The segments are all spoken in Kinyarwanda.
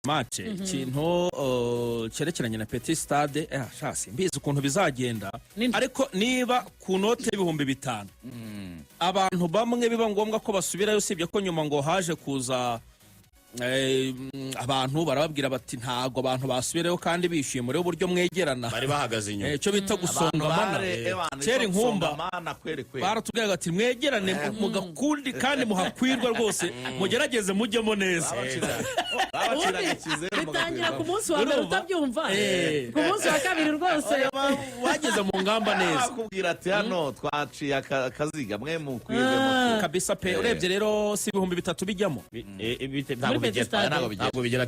match ikintu cyerekeranye na Petit Stade shasi mbizi ukuntu bizagenda ariko niba ku note y'ibihumbi 5 abantu bamwe biba ngombwa ko basubirayo usibye ko nyuma ngo haje kuza abantu barababwira bati ntago abantu basubireyo kandi bishyuye muri uburyo mwegerana bari bahagaze inyuma cyo bita gusongamana kera inkumba baratubwira ati mwegerane mugakundi kandi muhakwirwa rwose mugerageze mujyemo neza bitangira ku munsi wa mbere utabyumva ku munsi wa kabiri rwose wageze mu ngamba neza bakubwira ati hano twaciye akaziga mwe mukwirwemo kabisa pe urebye rero si ibihumbi 3 bijyamo ntabwo bigera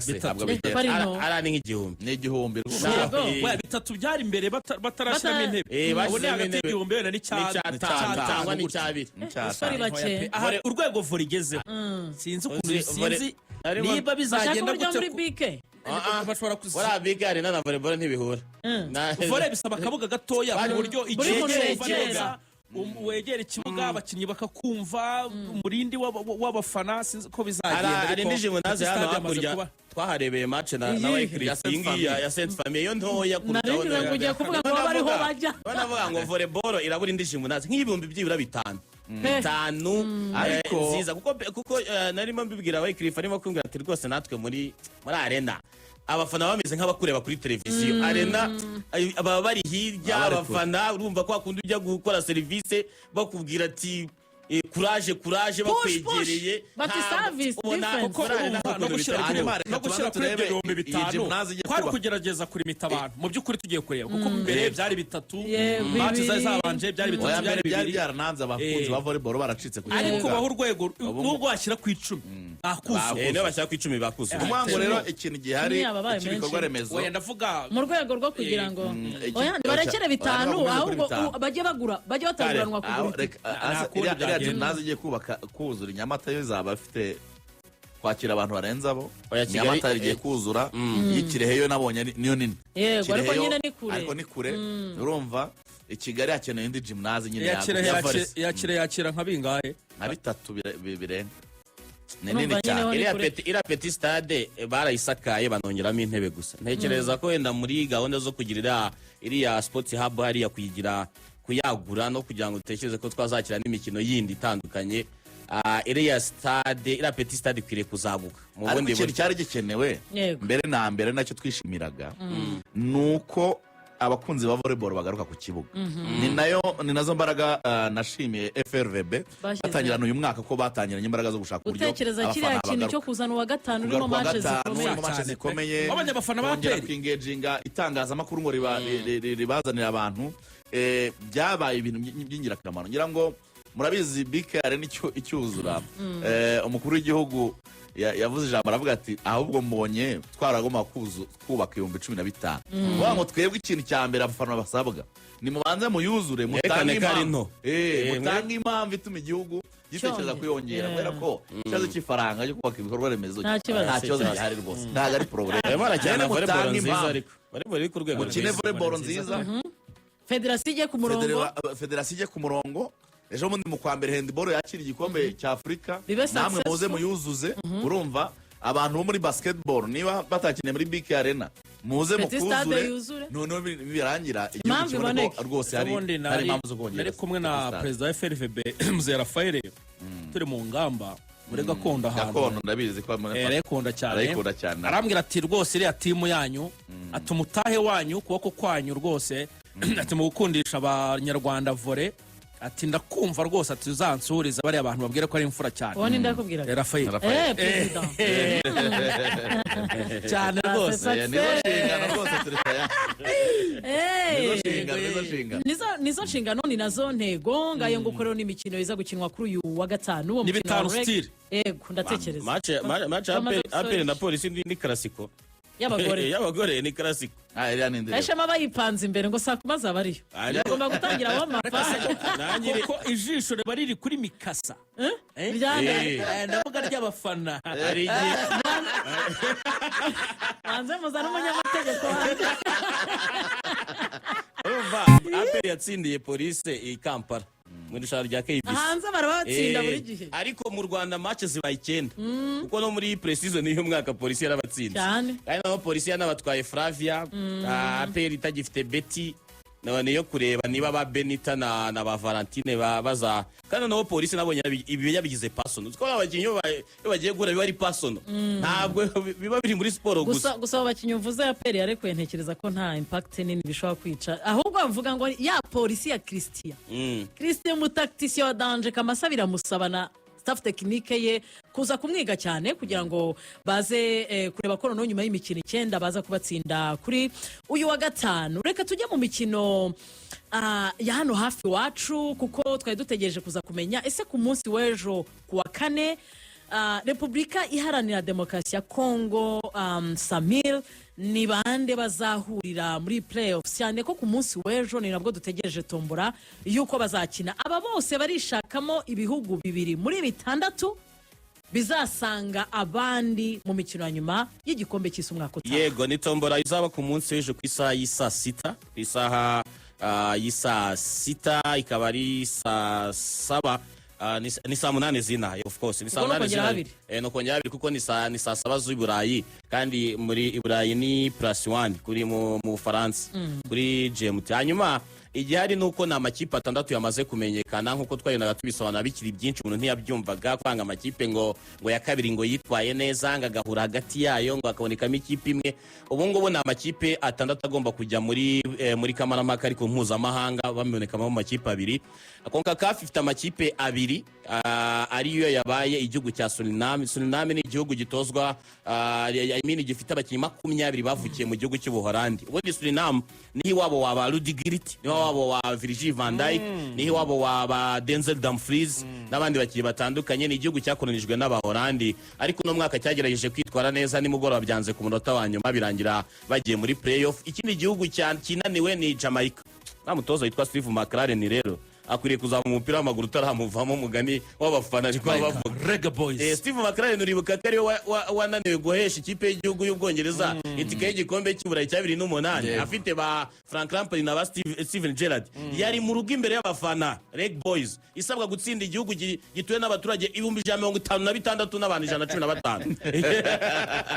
ari nk'igihumbi n'igihumbi we 3 byari imbere batarashiramo intebe babone hagati y'igihumbi wenda cyangwa n'icyabiri urwego vore igezeho sinzi ukuntu sinzi niba bizagenda gutyo bashobora kuzora bigari na volleyball ntibihura vore bisaba akabuga gatoya ku buryo igihe wegera ikibuga abakinnyi bakakumva umurindi w'abafana sinzi ko bizagenda ari ndije munaze hano hakurya twaharebeye match na Waycliff ya Saint Famille yo ntoya kurutaho nari ngiye kuvuga ngo bariho bajya banavuga ngo volleyball irabura ndije munaze nk'ibihumbi byibura 5 ariko ziza kuko narimo mbibwira Waycliff arimo kumbwira ati rwose natwe muri arena abafana bameze nk'abakureba kuri televiziyo arena baba bari hirya abafana urumva ko akunda ujya gukora service bakubwira ati courage bakwegereye bati service different no gushyira kuri ibihumbi 5 kwari kugerageza kurimita abantu mu by'ukuri tugiye kureba kuko mbere byari 3 match zabanje byari 3 byari byarananze abakunzi ba volleyball baracitse ku ariko baho urwego nubwo washyira ku 10 akuze no bashyira ku 10 bakuze umwango rero ikintu gihari ikibikorwa remezo wenda ndavuga mu rwego rwo kugira ngo oya barekere 5 ahubwo bajye bataguranwa kugura nazi igiye kuzura Nyamata yo zaba afite kwakira abantu barenza abo Nyamata igiye kuzura yikirehe yo nabonye niyo nini yego ariko nyine ni kure urumva Kigali hakeneye indi gymnase nyine yakira nka bingahe nka 3 birenga nini cyane ira Petit Stade barayisakaye banongeramo intebe gusa ntekereza ko wenda muri gahunda zo kugirira iriya sports hub hariya kuyagura no kugira ngo dutekereze ko twazakira n'imikino yindi itandukanye iriya Petit Stade kwiriye kuzaguka mu bundi buryo cyari gikenewe mbere na mbere nacyo twishimiraga nuko abakunzi ba volleyball bagaruka ku kibuga ni nazo mbaraga nashimiye FRVB batangirana uyu mwaka ko batangiranye imbaraga zo gushaka uburyo utekereza kiriya kintu cyo kuzana uwa gatanu urimo match zikomeye abanyabafana ba Peri kwingaginga itangazamakuru ngo ribazanira abantu byabaye ibintu by'ingirakamaro ngira ngo murabizi BKR icyuzura umukuru w'igihugu yavuze ijambo aravuga ati ahubwo mbonye twaragomba kubaka 15,000 ngo twebwe ikintu cya mbere abafana basabwa ni mubanze muyuzure mutange impamvu ituma igihugu gitekereza kwiyongera kubera ko ikibazo cy'ifaranga cyo kubaka ibikorwa remezo nta kibazo gihari rwose ntabwo ari problème volleyball nziza ariko volleyball iri ku rwego volleyball nziza federasiyo igiye ku murongo ejo bundi mu kwa mbere handball yakira igikombe cya Afrika namwe muze muyuzuze urumva abantu bo muri basketball niba batakinye muri BK Arena muze mukuzure none birangira igihugu kibone rwose hari impamvu zo kongera nari kumwe na president wa FRVB Mzee Rafael turi mu ngamba muri gakondo gakondo ndabizi ko arekunda cyane arambwira ati rwose iriya timu yanyu atumutahe wanyu kuboko kwanyu rwose ati mu gukundisha abanyarwanda volley ati ndakumva rwose ati uzansuriza bari abantu babwire ko ari imfura cyane wone ndakubwira Rafael president cyane rwose nizo nshingano ni nazo ntego ngayo ngukorero n'imikino iza gukinwa kuri uyu wa gatanu wo mukino yego ndatekereza match Aperi na Polisi ni classico y'abagore ni classico Eshema bayipanze imbere ngo saa 10 zabariyo agomba gutangira abo mafana ko ijisho riri kuri Mikasa ndavuga ry'abafana ari igihe banze muzana umunyamategeko Aperi yatsindiye Polisi i Kampala mu irushanwa rya KBC hanze barabatsinda buri gihe ariko mu Rwanda match zibaye 9 kuko no muri pre-season y'uyu mwaka polisi yarabatsinze cyane kandi naho polisi yanabatwaye Flavia APR itagifite Betty none yo kureba niba ba Benita na ba Valentine baza kandi naho polisi nabonye ibi yabigize personal uko abakinyi bagiye gura biba ari personal ntabwo biba biri muri sport gusa abakinyi uvuze ya APR yarekuye ntekereza ko nta impact nini bishobora kwica ahubwo bavuga ngo ya polisi ya Christian mutacticien wa danger Kamasa biramusabana staff technique ye kuza kumwiga cyane kugira ngo baze kureba ko noneho nyuma y'imikino 9 baza kubatsinda kuri uyu wa gatanu reka tujye mu mikino ya hano hafi wacu kuko twari dutegereje kuza kumenya ese ku munsi w'ejo kuwa 4 Repubulika Iharanira Demokarasi ya Kongo Samir ni bande bazahurira muri playoffs cyane ko ku munsi w'ejo ni nabwo dutegereje tombora yuko bazakina aba bose barishakamo ibihugu bibiri muri bitandatu bizasanga abandi mu mikino ya nyuma y'igikombe cy'isi umwaka utaha yego ni tombora izaba ku munsi w'ejo ku isaha y'isa 6 ku isaha y'isa 6 ikaba ari saa 7 ni saa 8 zina of course ni saa 8 zina no kongera habiri kuko ni saa 7 z'u Burayi kandi muri Burayi ni +1 kuri mu Bufaransa kuri GMT hanyuma igihari nuko na amakipe 6 yamaze kumenyekana nkuko twayonaga tubisobanura bikiri byinshi umuntu ntiyabyumvaga kwanga amakipe ngo ya kabiri ngo yitwaye neza ngagahura hagati yayo ngo akabonekamo ikipe imwe ubu ngubu na amakipe 6 agomba kujya muri Kamarampaka ariko mpuzamahanga bamenekamo mu makipe 2 CONCACAF ifite amakipe 2 ariyo yabaye igihugu cya Suriname ni igihugu gitozwa gifite abakinnyi 20 bavukiye mu gihugu cy'Ubuholandi ubundi Suriname ni wabo wa Rudigirit ni wabo wa Virgil van Dijk ni wabo wa Denzel Dumfries n'abandi bakinnyi batandukanye ni igihugu cyakolonijwe n'Abaholandi ariko no mwaka cyagerageje kwitwara neza nimugoroba byanze ku munota wa nyuma birangira bagiye muri playoff ikindi gihugu kinaniwe ni Jamaica namutoza yitwa Steve McLaren rero akwiriye kuzaba umupira w'amaguru utaramuvamo mugani w'abafana ariko bavuga Reggae Boys Steve McLaren uribuka ko ari wananiwe guhesha ikipe y'igihugu y'Ubwongereza itike y'igikombe cy'Uburayi cya 2008 afite ba Frank Lampard na ba Steven Gerrard yari mu rugo imbere y'abafana Reggae Boys isabwa gutsinda igihugu gituwe n'abaturage 156 n'abantu 115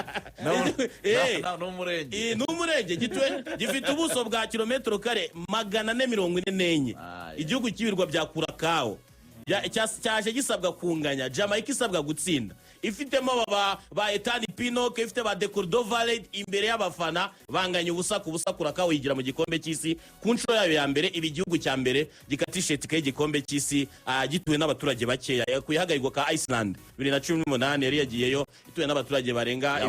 n'umurenge gituwe gifite ubuso bwa kilometero kare 444 igihugu cy'ibirwa bya Curacao cyaje gisabwa kunganya Jamaica isabwa gutsinda ifitemo ba Ethan Pinnock ifite ba De Cordovale imbere y'abafana banganya ubusa ku busa Curacao yigira mu gikombe cy'isi ku nshuro yayo ya mbere ibi gihugu cya mbere gikatishe itike y'igikombe cy'isi gituwe n'abaturage bakeya kuyihagarirwa ka Iceland 2018 yari yagiyeyo ituwe n'abaturage barenga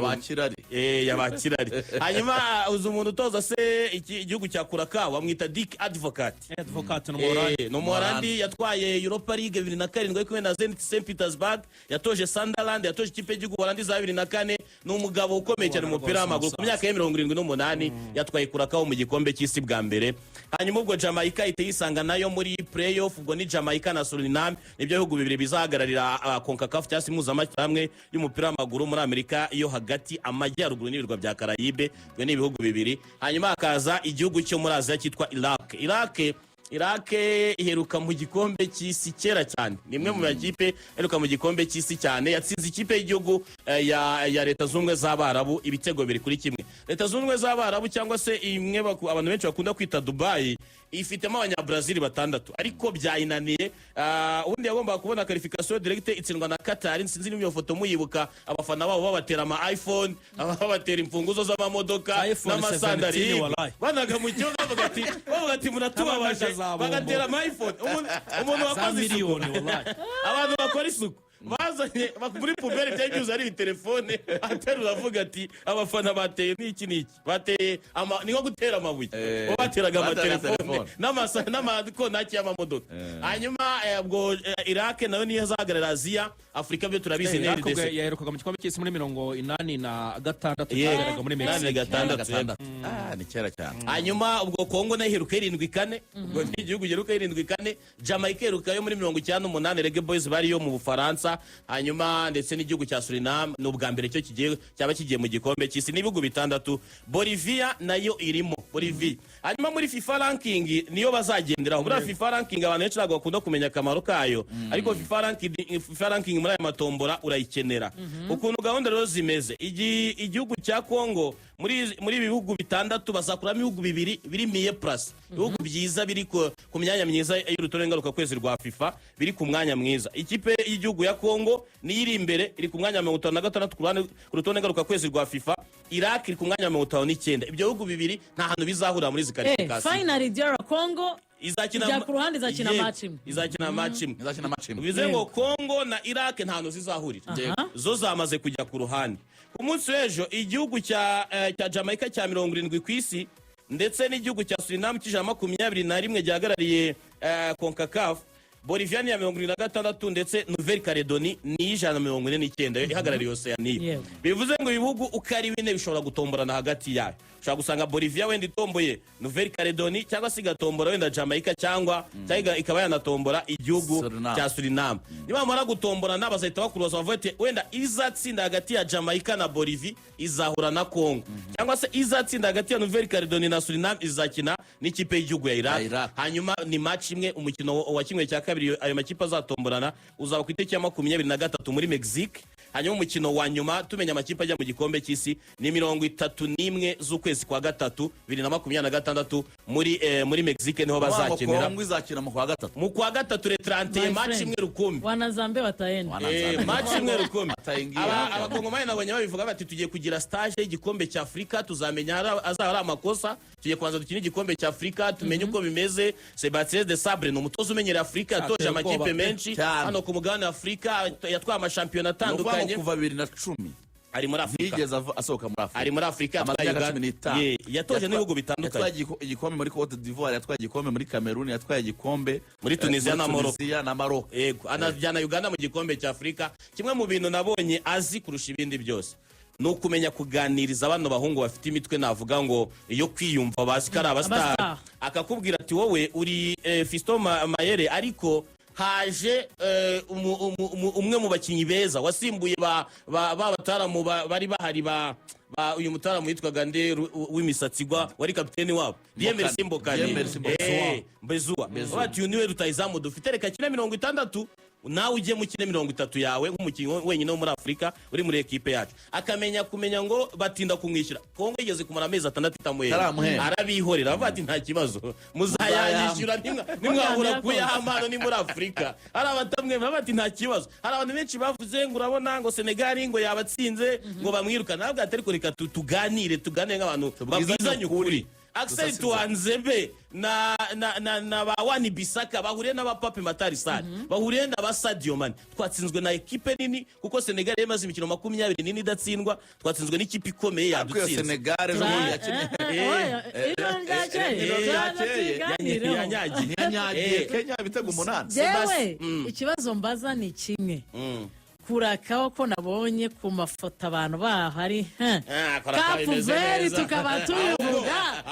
yabakirari hanyuma uzi umuntu utoza se igihugu cya Curacao amwita Dick Advocat no Morandi yatwaye Europa League 2007 kumwe na Zenit St Petersburg yatoje Sunderland yatoje ikipe y'igihugu Holandi za 2004 ni umugabo ukomeye cyane mu mupira w'amaguru ku myaka ya 78 yatwaye Curacao mu gikombe cy'isi bwa mbere hanyuma ubwo Jamaica iteyisanga nayo muri playoff ubwo ni Jamaica na Suriname nibyo bihugu bibiri bizahagararira CONCACAF cyangwa se mpuzamahanga y'umupira w'amaguru muri Amerika iyo hagati amajyaruguru n'ibirwa bya Caraïbe byo ni ibihugu bibiri hanyuma hakaza igihugu cyo muri Aziya cyitwa Iraq iheruka mu gikombe cy'isi kera cyane ni imwe mu makipe iheruka mu gikombe cy'isi cyane yatsinze ikipe y'igihugu ya Leta Zunze z'Abarabu ibitego biri kuri kimwe Leta Zunze z'Abarabu cyangwa se imwe abantu benshi bakunda kwita Dubai ifitemo abanyabrazil 6 ariko byayinaniye ubundi yagombaga kubona qualification direct itsindwa na Qatar sinzi n'imyo foto muyibuka abafana babo babatera ama iPhone babatera imfunguzo z'amamodoka n'amasandari banaga mu kigo bavuga ati muratubabasha bagatera ama iPhone umuntu wakoze miliyoni wallahi abantu bakora isuku bazanye muri puberi byagize ari telefone aterura avuga ati abafana bateye n'iki bateye ni nko gutera amabuye bateraga amatelefone n'amakonaki y'amamodoka hanyuma ubwo Iraq nayo niyo zahagarara Aziya Afurika byo turabizi neza yaherukaga mu gikombe cy'isi muri 86 yageraga muri Mexico ni kera cyane hanyuma ubwo Kongo nayo iheruka 74 ubwo ni igihugu giheruka 74 Jamaica iheruka yo muri 98 Reggae Boys bari yo mu Bufaransa Ubufaransa hanyuma ndetse n'igihugu cya Suriname n'ubwa mbere cyo cyaba kigiye mu gikombe cy'isi n'ibihugu bitandatu. Bolivia nayo irimo Bolivia. Hanyuma muri FIFA ranking niyo bazagenderaho. Muri FIFA ranking abantu benshi ntabwo bakunda kumenya akamaro kayo, ariko FIFA ranking muri aya matombora urayikenera. Ukuntu gahunda rero zimeze, igihugu cya Congo muri ibihugu bitandatu bazakuramo ibihugu bibiri biri miye plus, ibihugu byiza biri ku myanya myiza y'urutonde ngaruka kwezi rwa FIFA, biri ku mwanya mwiza. Ikipe y'igihugu ya Congo niyo iri imbere, iri ku mwanya 56 ku rutonde ngaruka kwezi rwa FIFA. Iraq iri ku mwanya 59. Ibyo bihugu bibiri nta hantu bizahurira muri zikarifikasi. Finally DR Congo izakina ku ruhande, izakina match imwe. izakina match imwe. Bivuze ngo Congo na Iraq nta hantu zizahurira, zo zamaze kujya ku ruhande. Ku munsi w'ejo igihugu cya Jamaica cya 70 ku isi ndetse n'igihugu cya Suriname cy'ijana 21 gihagarariye CONCACAF. Bolivia ni ya 76 ndetse Nouvelle Calédonie ni 149 ihagarariye Oceania. Bivuze ngo ibihugu uko ari bine bishobora gutomborana hagati yayo. Ushobora gusanga Bolivia wenda itomboye Nouvelle Calédonie cyangwa se igatombora wenda Jamaica cyangwa ikaba yanatombora igihugu cya Suriname. Nibamara gutomborana bazahita bakuroza bavuga ati wenda izatsinda hagati ya Jamaica na Bolivia izahura na Congo, cyangwa se izatsinda hagati ya Nouvelle Calédonie na Suriname izakina n'ikipe y'igihugu ya Iraq. Hanyuma ni match imwe, umukino wa kimwe cya kabiri ayo makipe azatomborana uzaba ku itariki ya 23 muri Mexique. Hanyuma umukino wa nyuma tumenya amakipe ajya mu gikombe cy'isi ni 31 z'ukwezi kwa gatatu 2026 muri Mexique niho bazakenera. Kongo izakina mu kwa gatatu. Mu kwa gatatu le 30 match imwe rukumbi. Wanazambe wataenda. Match imwe rukumbi. Abakongomani nabonye babivuga bati tugiye kugira stage y'igikombe cya Afrika, tuzamenya azaba amakosa, tugiye kwanza dukina igikombe cya Afrika tumenye uko bimeze. Sebastien de Sabre no mutozo umenyera Afrika yatoje amakipe menshi hano ku mugabane Afrika, yatwaye amashampiyona atandukanye kuva 2010 ari muri Afrika, yigeze asohoka muri Afrika, ari muri Afrika yatoje n'ibihugu bitandukanye. Yatwaye igikombe muri Cote d'Ivoire, yatwaye igikombe muri Cameroon, yatwaye igikombe muri Tunisia na Maroc. Yego, anajyana Uganda mu gikombe cya Afrika. Kimwe mu bintu nabonye azi kurusha ibindi byose ni ukumenya kuganiriza abana bahungu bafite imitwe navuga ngo iyo kwiyumva bazi ko ari abastar, akakubwira ati wowe uri Fiston Mayele ariko haje umwe mu bakinyi beza wasimbuye ba bataramu bari bahari uyu mutaramu witwaga nde w'imisatsi wari kapiteni wabo Diembe Simbokane Mbezua bati uyu niwe rutayizamu dufite reka kine 60 nawe ujye mu kine 30 yawe nk'umukinnyi wenyine wo muri Afrika uri muri equipe yacu. Akamenya kumenya ngo batinda kumwishyura. Kongo igeze kumara amezi 6 itamuhera, arabihorera bati nta kibazo muzayanyishyura nimwabura kuyahamano ni muri Afrika. Hari abatamwe bati nta kibazo. Hari abantu benshi bavuze ngo urabona ngo Senegal ngo yabatsinze ngo bamwirukana, nabwo atari ko reka tuganire nk'abantu babwizanye ukuri. Axel Tuanzebe na ba Wani Bisaka bahuriye n'abapape Matari Sall, bahuriye n'aba Sadio Mane. Twatsinzwe na equipe nini kuko Senegal yamaze imikino 20 nini idatsindwa, twatsinzwe n'ikipe ikomeye yadutsinze. Senegal ejo yanyagiye Kenya ibitego 8. Jewe ikibazo mbaza ni kimwe. Kurakaho ko nabonye ku mafoto abantu bahari Kapuveri tukaba tubivuga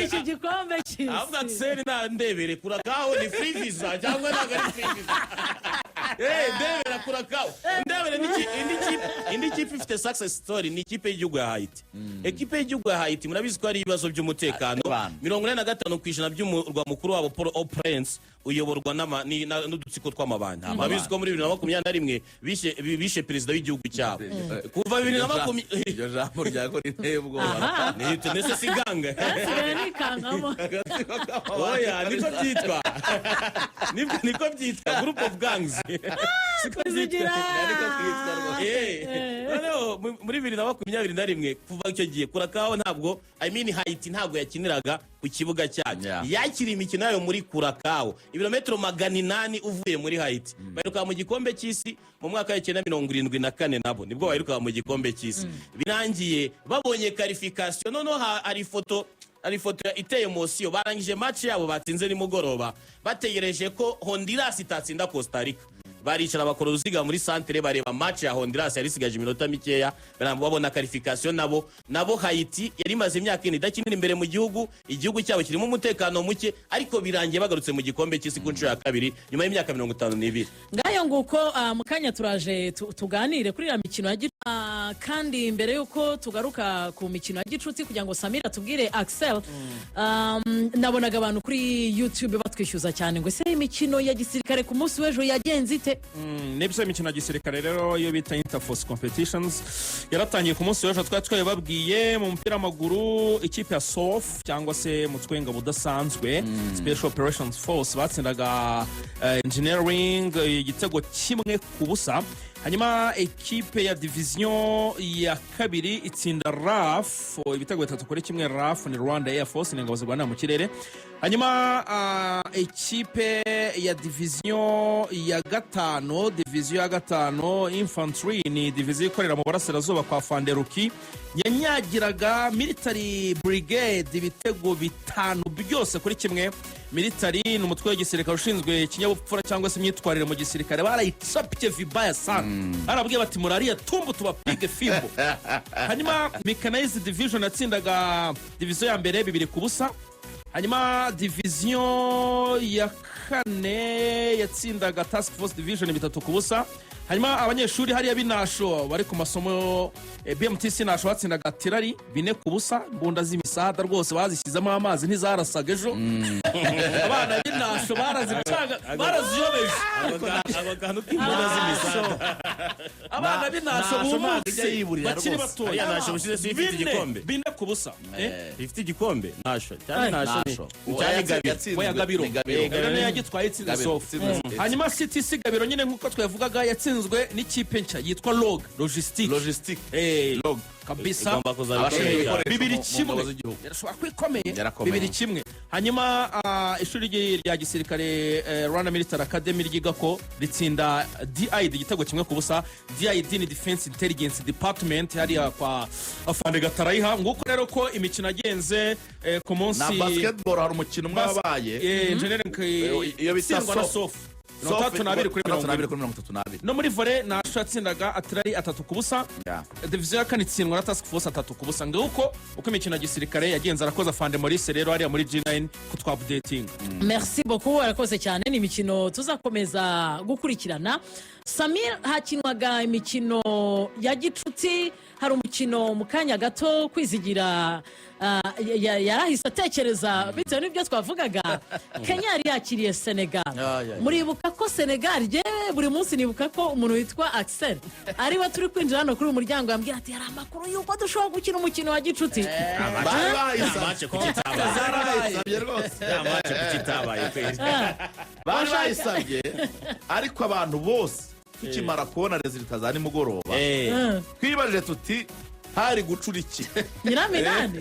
iki gikombe cy'isi. Ahubwo Axel na ndebere kurakaho ni free visa cyangwa ntabwo ari free visa. Ndebera kurakaho ndebere indi kipe ifite success story ni ikipe y'igihugu ya Haiti. Ekipe y'igihugu ya Haiti murabizi ko ari ibibazo by'umutekano 45% by'umurwa mukuru wabo Port-au-Prince uyoborwa n'udutsiko tw'amabandi. Murabizi ko muri 2021 bishe perezida w'igihugu cyabo kuva 2020. Iryo jambo ryako ritebwo nese siganga oya niko byitwa group of gangs muri 2021 kuva icyo gihe kurakaho ntabwo Haiti ntabwo yakiniraga ku kibuga cyayo, yakiri imikino yayo muri kurakaho ibirometero 800 uvuye muri Haiti. Baheruka mu gikombe cy'isi mu mwaka wa 1974 nabo nibwo baheruka mu gikombe cy'isi. Birangiye babonye qualification, noneho hari foto iteye emosiyo. Barangije match yabo batsinze nimugoroba bategereje ko Honduras itatsinda Costa Rica. baricara bakora uruziga muri santere bareba match ya Honduras yari isigaje iminota mikeya babona qualification nabo Haiti yari imaze imyaka ine idakinira imbere mu igihugu cyabo kirimo umutekano muke ariko birangiye bagarutse mu gikombe cy'isi ku nshuro ya kabiri nyuma y'imyaka 52. ngayo nguko mu kanya turaje tuganire kuri ya mikino ya kandi mbere yuko tugaruka ku mikino ya gicuti kugira ngo Samira tubwire Axel nabonaga abantu kuri YouTube batwishyuza cyane ngo ese imikino ya gisirikare ku munsi w'ejo yagenze ite n'ibyo imikino ya gisirikare rero iyo bita Interforce Competitions yaratangiye ku munsi w'ejo twababwiye mu mupira w'amaguru ikipe ya SOF cyangwa se mutwe w'ingabo udasanzwe Special Operations Force batsindaga Engineering igitego kimwe ku busa. Hanyuma ekipe ya division ya kabiri itsinda RAF ibitego 3-1 RAF ni Rwanda Air Force ni ingabo zirwanira mu kirere. Hanyuma ekipe ya division ya gatano infantry ni division ikorera mu burasirazuba kwa Fanderuki yanyagiraga military brigade ibitego 5 byose kuri kimwe. Military ni umutwe w'igisirikare ushinzwe ikinyabupfura cyangwa se imyitwarire mu gisirikare barayicapye vibaya sana arabwiye bati murariya tumbu tubapige fimbo. Hanyuma mechanized division yatsindaga division ya mbere 2-0. Hanyuma division ya kane yatsindaga task force division 3-0. Hanyuma abanyeshuri hariya binasho bari ku masomo BMTC nasho batsindaga tirari 4-0 mbunda z'imisada rwose bazishyizemo amazi ntizarasaga ejo. Abana binasho baraziyobeje abagano k'imbunda z'imisada abana binasho bumutse bakiri batoya nasho bushize ifite igikombe 4-0 ifite igikombe nasho cyane nasho cyane Gabiro rero yagitwaye itsinda SOF. Hanyuma City Gabiro nyine nkuko twavugaga yatsinzwe n'ikipe nshya yitwa Log Logistic Log kabisa 2-1 yarashobora kwikomeye 2-1. Hanyuma ishuri rya gisirikare Rwanda Military Academy ryigako ritsinda DID igitego kimwe ku busa. DID ni Defense Intelligence Department hariya kwa Afande Gatarayiha. Nguko rero ko imikino agenze ku munsi na basketball hari umukino mwabaye engineering iyo bita SOF 32 no muri volley nasho yatsindaga Atlari 3-0. Division ya kane itsindwa na Task Force 3-0. Nguko uko imikino ya gisirikare yagenze arakoza Afande Maurice rero hariya muri G9 ku twa updating. Merci beaucoup arakoze cyane ni imikino tuzakomeza gukurikirana. Samir hakinwaga imikino ya gicuti hari umukino mu kanya gato kwizigira yarahise atekereza bitewe n'ibyo twavugaga. Kenya yari yakiriye Senegal. Muribuka ko Senegal buri munsi nibuka ko umuntu witwa Axel ariwe turi kwinjira hano kuri umuryango yambwira ati hari amakuru yuko dushobora gukina umukino wa gicuti. Barayisabye ariko abantu bose tukimara kubona resultat za nimugoroba twibaje tuti hari gucura iki Nyiraminani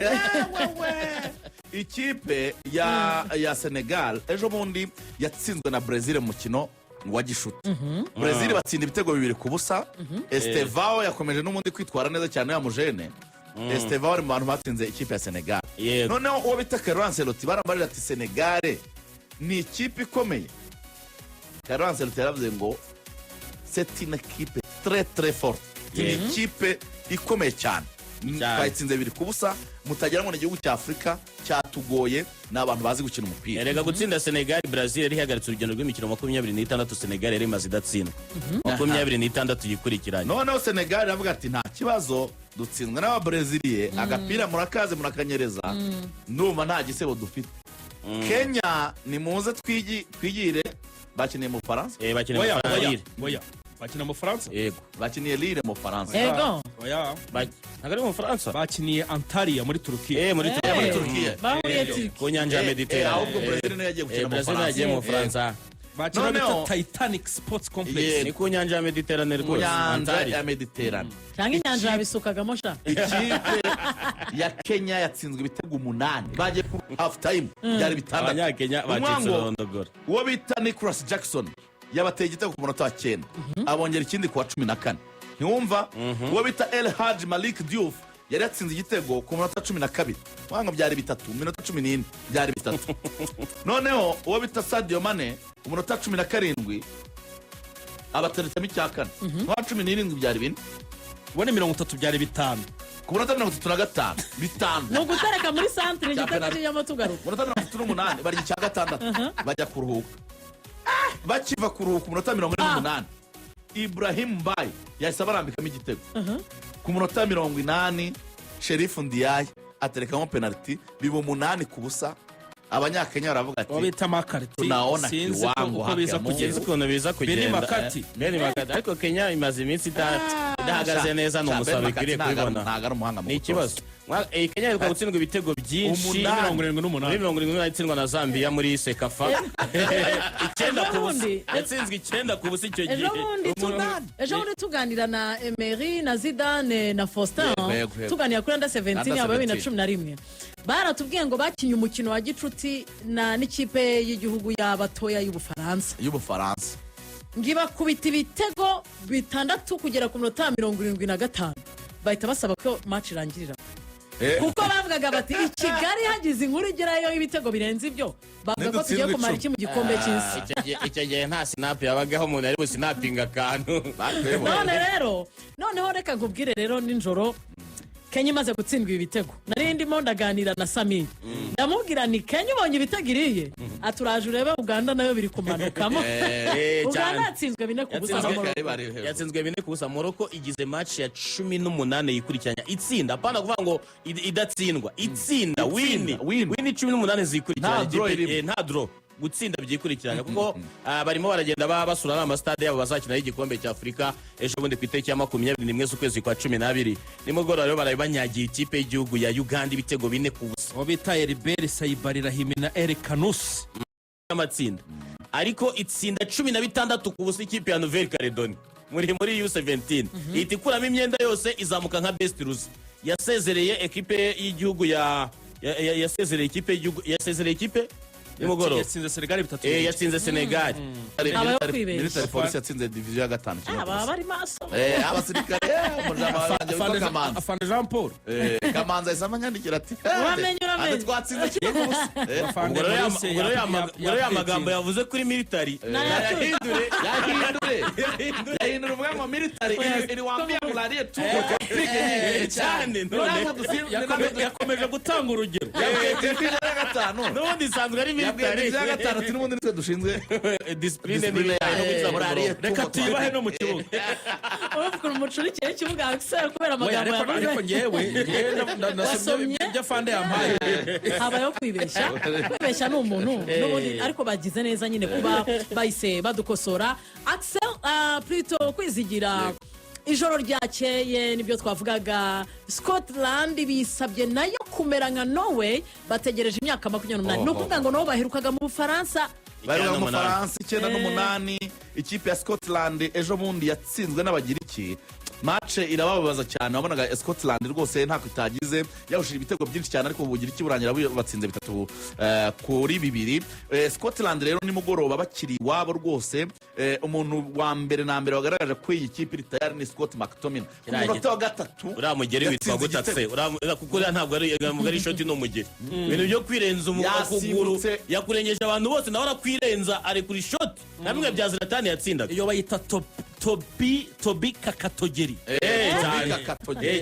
ikipe ya Senegal ejo bundi yatsinzwe na Brazil mu mukino wa gishuti. Brazil batsinda ibitego 2-0. Estevao yakomeje n'umundi kwitwara neza cyane ya mujene. Estevao ari mu bantu batsinze ikipe ya Senegal. Noneho uwo bita Carlo Ancelotti barambarira ati Senegal ni ikipe ikomeye. Carlo Ancelotti yaravuze ngo c'est une équipe très forte. Ni ikipe ikomeye cyane. Bayitsinze 2-0 mutagira ngo igihugu cya Afrika cyatugoye n'abantu bazi gukina umupira. Erega gutsinda Senegal Brazil yari hagaritse urugendo rw'imikino 26 Senegal yari imaze idatsindwa 26 yikurikiranye. Noneho Senegal yavuga ati nta kibazo dutsinzwe n'aba Braziliye agapira murakanyereza ndumva nta gisebo dufite. Kenya ni muze twigire bakiniye mu Faransa. Bakina mu Faransa? Yego. Bakiniye Lille mu Faransa. Yego. Oya. Nagari mu Faransa. Bakiniye Antalya muri Turkiya. Muri Turkiya. Bahuye ku nyanja Mediterane. Ahubwo Brazil niyo yagiye gukina mu Faransa. Yagiye mu Faransa. Bakina bita Titanic Sports Complex. Ni ku nyanja Mediterane rwose. Nyanja ya Mediterane. cyangwa inyanja yabisukagamo sha. Ikipe ya Kenya yatsinzwe ibitego 8 bagiye ku half time byari bitandatu. Abanyakenya bacitse rondogora. Uwo bita Nicholas Jackson yabateye igitego ku munota wa 9 abongera ikindi ku wa 14. Ntiwumva uwo bita El Hadji Malik Diouf yari yatsinze igitego ku munota 12 wanga byari bitatu minota 14 byari bitatu. Noneho uwo bita Sadio Mane ku munota 17 abateretsemo icya kane nk'uwa 17 byari bine ubone 30 byari bitanu ku munota 35 bitanu ni ugutereka muri santire Cya igitego penalty. kijyamo tugaruka ku munota 38 bari icya gatandatu bajya kuruhuka bakiva kuruhuka ku munota 48 Ibrahim Mbaye yahise abarambikamo igitego ku munota 80 Sherifu Ndiaye aterekamo penalty biba 8-0. Abanyakenya baravuga ati wabita makariti tunaona sinzi ko kiwango uko biza haka kugeza sinzi ukuntu biza kugenda Benny Makati. Benny Makati ariko Kenya imaze iminsi idahagaze neza ni umusaruro ikwiriye kubibona ntago ari umuhanga mu ni ikibazo Kenya iheruka gutsindwa ibitego byinshi Umunani. muri 78 itsindwa na Zambia muri Sekafa icyenda ku busa Ejobundi. yatsinzwe 9-0 icyo gihe ejo bundi tuganira na Emery na Zidane na Faustin Yego. tuganira kuri under 17 Under yabo 17. 2011 baratubwiye ngo bakinye umukino wa gicuti n'ikipe y'igihugu y'abatoya y'Ubufaransa y'Ubufaransa ngibakubita ibitego 6 kugera ku minota 75 bahita basaba ko match irangirira kuko bavugaga bati i Kigali hagize inkuru igerayo y'ibitego birenze ibyo bavuga ko tugiye kumara iki mu gikombe cy'isi icyo gihe nta sinap yabagaho umuntu ari businapinga akantu noneho reka nkubwire rero nijoro Kenya imaze gutsindwa ibi bitego nari ndimo ndaganira na Samir ndamubwira ni Kenya ubonye ibitego iriye aturaje urebe Uganda nayo biri kumanukamo Uganda yatsinzwe 4-0 yatsinzwe 4-0 Morocco igize match ya 18 yikurikiranya itsinda apana kuvuga ngo idatsindwa itsinda win 18 zikurikiranya nta draw gutsinda byikurikiranya kuko barimo baragenda basura n'amastade yabo bazakina igikombe cya Afrika ejo bundi ku itariki ya 21 z'ukwezi kwa 12 nimugoroba rero barabanyagiye ikipe y'igihugu ya Uganda ibitego 4-0 wabita Eliberi Sayibarira Himina Eric Kanus amatsinda ariko itsinda 16-0 ikipe ya Nouvelle Calédonie muri U17 ihita ikuramo imyenda yose izamuka nka best loser yasezereye ekipe y'igihugu yasezereye ikipe nimugoroba yatsinze Senegal 3 yatsinze Senegal military police yatsinze division ya gatanu aba bari maso abasirikare afana Jean Paul Kamanza isamanyandikira ati uramenye twatsinze kimwe ubwo ya magambo yavuze kuri military yahindura uvuga ngo military iri wambia mularie tu cyane yakomeje gutanga urugero n'ubundi isanzwe ari military ya gatanu turi n'ubundi nitwe dushinzwe discipline reka tuyibahe no mu kibuga urumva umucurikire cy'ubuga Axel kubera amagambo ariko yavuze ngewe nasomye ibyo afande yampaye habayeho kwibeshya ni umuntu n'ubundi ariko bagize neza nyine kuba bahise badukosora Axel plutôt kwizigira ijoro ryakeye nibyo twavugaga Scotland bisabye nayo kumera nka Norway bategereje imyaka 28 no kuvuga ngo nabo baherukaga mu Bufaransa bari mu Faransa 9-8 ikipe ya Scotland ejo bundi yatsinzwe n'abagiriki match irababaza cyane wabonaga Scotland rwose ntako itagize yahushije ibitego byinshi cyane ariko ubugiriki burangira batsinze 3-2 Scotland rero nimugoroba bakiri wabo rwose umuntu wa mbere na mbere wagaragaje ko iyi kipe iri tayari ni Scott McTominay ku munota wa gatatu uramugeri witwa gutatse kuko ntabwo ari shoti no mugeri ibintu byo kwirenza umukuguru yakurengeje abantu bose nawe arakwirenza ari kuri shoti namwe bya Zlatan yatsindaga iyo bayita Tobi Kakatogeri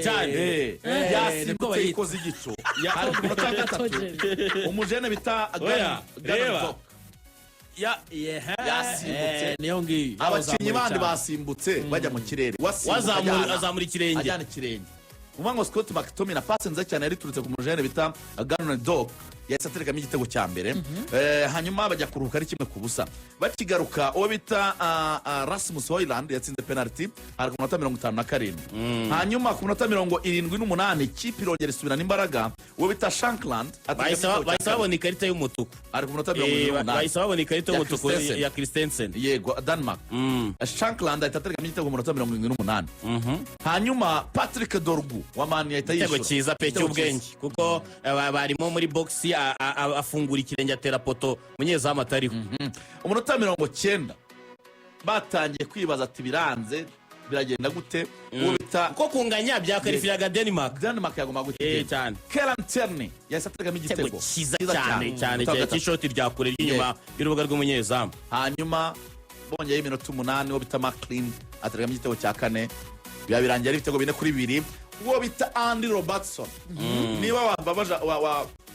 cyane yasimbuye ikoze igico hari ku munota wa gatatu umujene bita Garnbrook yasimbutse niyo ngiyo abakinnyi bandi basimbutse bajya mu kirere azamura ikirenge ajyana ikirenge uvuga ngo Scott McTominay pasi nziza cyane yariturutse ku mujene bita Garnbrook yahise aterekamo igitego cya mbere hanyuma bajya kuruhuka ari 1-0 bakigaruka uwo bita Rasmus Højlund yatsinze penalty hari ku munota 57 hanyuma ku munota 78 ikipe irongera isubirana imbaraga uwo bita Shankland bahise babona ikarita y'umutuku hari ku munota 78 bahise babona ikarita y'umutuku ya Christensen yego Denmark Shankland ahita aterekamo igitego ku munota 78 hanyuma Patrick Dorgu wa Man yahita yishura igitego cyiza pe cy'ubwenge kuko barimo muri box afungura ikirenge atera poto munyezamu atariho umunota 90 batangiye kwibaza ati biranze biragenda gute ubita ko kunganya byakarifiraga Denmark yagomba gute cyane Kieran Tierney yasategamo igitego cyiza cyane cy'ishoti rya kure ry'inyuma y'urubuga rw'umunyezamu hanyuma bongeyeho iminota 8 uwo bita Maclean ateragamo igitego cya 4 biba birangiye ari ibitego 4-2 uwo bita Andy Robertson niba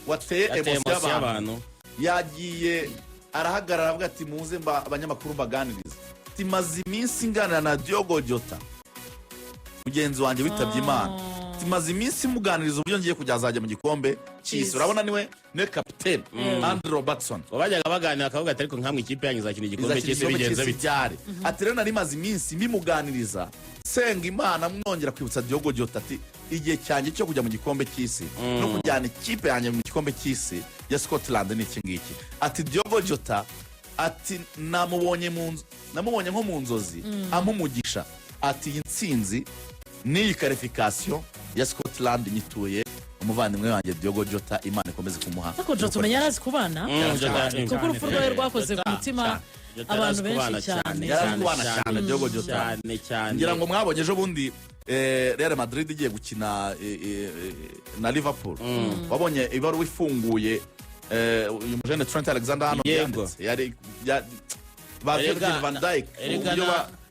wateye emotion y'abantu yagiye arahagarara avuga ati muze abanyamakuru baganiriza timaze iminsi ingana na Diogo Jota mugenzi wanjye witabye Imana timaze iminsi muganiriza uburyo ngiye kujya azajya mu gikombe cy'isi urabona niwe kapiteni Andy Robertson bajyaga baganira akavuga ati ariko nkamwe ikipe yanyu izakina igikombe cy'isi bigenze bityare ati rero nari maze iminsi mbimuganiriza senga Imana mwongera kwibutsa Diogo Jota ati igihe cyanjye cyo kujya mu gikombe cy'isi no kujyana ikipe yanjye mu gikombe cy'isi ya Scotland ni iki ngiki ati Diogo Jota ati namubonye nko mu nzozi amumugisha ati intsinzi n'iyi qualification ya Scotland nyituye umuvandimwe wanjye Diogo Jota Imana ikomeze kumuha ariko Jota umenya arazi kubana kuko urupfu rwe rwakoze ku mutima abantu benshi cyane cyane Diogo Jota ngira ngo mwabonye ejo bundi Real Madrid igiye gukina na Liverpool wabonye ibaruwa ifunguye uyu mujene Trent Alexander hano yari ba Virgil van Dijk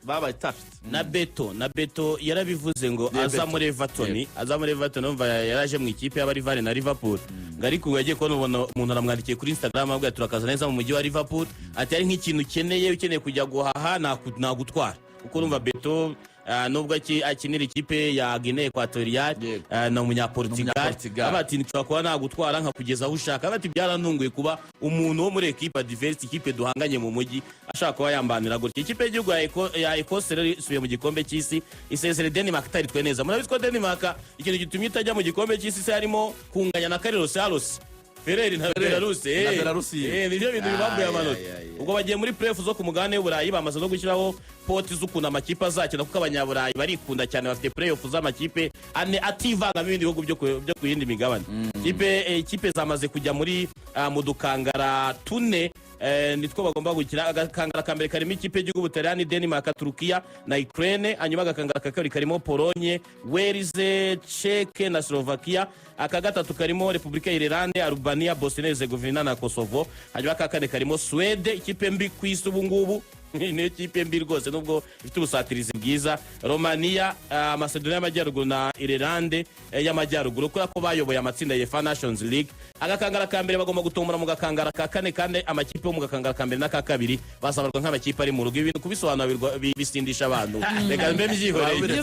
babaye tafite na Beto yarabivuze ngo aza muri Everton umva yaraje mu ikipe y'Abarivale na Liverpool ariko yagiye kubona umuntu aramwandikiye kuri Instagram avuga turakaza neza mu mujyi wa Liverpool ati ari nk'ikintu ukeneye kujya guhaha nagutwara kuko urumva Beto nubwo akinira ikipe ya Guinea Equatorial na umunyaportugal abati nshobora kuba nagutwara nkakugeza aho ushaka abati byarantunguye kuba umuntu wo muri equipe adverse ikipe duhanganye mu mujyi ashaka kuba yambanira gutya ikipe y'igihugu ya Ecosse isubiye mu gikombe cy'isi isezere Denmark itaritwe neza murabizi ko Denmark ikintu gitumye itajya mu gikombe cy'isi harimo kunganya na Carlos Saros Ferreri na Belarus nibyo bintu bibambuye amanota ubwo bagiye muri playoff zo ku mugabane w'Uburayi bamaze no gushyiraho poti z'ukuntu amakipe azakina kuko abanyaburayi barikunda cyane bafite playoff z'amakipe ane ativanga mu bindi bihugu byo ku yindi migabane ikipe zamaze kujya muri mu dukangara tune nitwo bagomba gukina agakangara kambere karimo ikipe y'igihugu Butaliyani Denmark Turukiya na Ukraine hanyuma agakangara kakabiri karimo Polonye Wales Czech na Slovakia akagatatu karimo Republika y'Irlande Albania Bosnia Herzegovina na Kosovo hanyuma akakane karimo Sweden ikipe mbi ku isi ubu ngubu ni ikipe mbi rwose nubwo ifite ubusatirizi bwiza Romania Macedonia y'Amajyaruguru na Irlande y'Amajyaruguru ko bayoboye amatsinda ya UEFA Nations League agakangara kambere bagomba gutombora mu gakangara ka kane kandi amakipe yo mu gakangara kambere n'aka kabiri basabarwa nk'amakipe ari mu rugo ibintu kubisobanura bisindisha abantu reka mbe mbyihoreye menye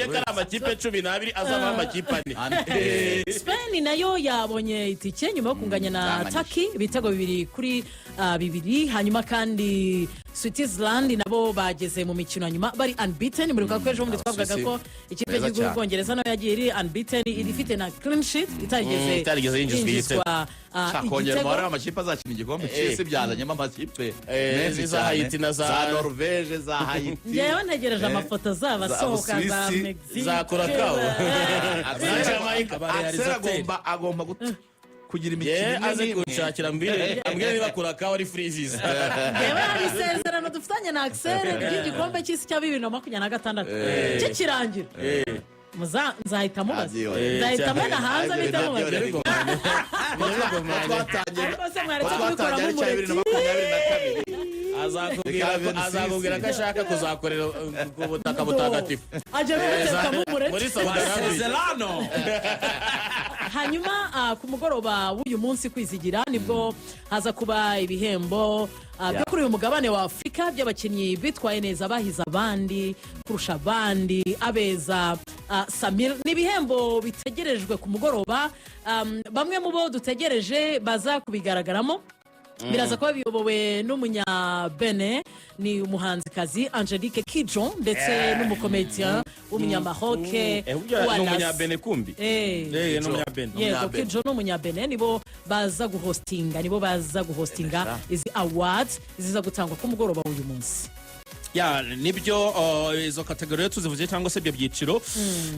ko ari amakipe 12 azaba amakipe ane Spain nayo yabonye itike nyuma yo kunganya na Turkey ibitego 2-2 hanyuma kandi Switzerland nabo bageze mu mikino nyuma bari unbeaten muri kwa ejo bundi twavugaga ko ikipe y'igihugu y'Ubwongereza nayo yagiye iri unbeaten ifite na clean sheet itarigeze yinjizwa kongera mara amakipe azakina igikombe cy'isi byazanyemo amakipe menshi za Haiti na za Norvege za Haiti yewe ntegereje amafoto zaba sohoka za Mexique za Curacao agomba kugira imikino aze gushakira mbere ambwira niba Curacao ari freezes yewe hari isezerano dufitanye na Axel ry'igikombe cy'isi cya 2026 cyo kirangira nzahita mubaza nzahita mbona hanze bita mubaza ariko se mwaretse kubikora nk'umureti azakubwira ko ashaka kuzakorera ku butaka butagatifu aje kubiteka nk'umureti muri Saudi Arabia hanyuma ku mugoroba w'uyu munsi kwizigira nibwo haza kuba ibihembo byo kuri uyu mugabane wa Afurika by'abakinnyi bitwaye neza bahize abandi kurusha abandi abeza Samir n'ibihembo bitegerejwe ku mugoroba bamwe mu bo dutegereje baza kubigaragaramo biraza kuba biyobowe n'umunyabene ni umuhanzikazi Angelique Kidjo ndetse n'umukomedian w'umunyamaroke n'umunyabene kumbi yego Kidjo n'umunyabene nibo baza guhostinga izi awards ziza gutangwa ku mugoroba w'uyu munsi nibyo izo kategori tuzivuze cyangwa se ibyo byiciro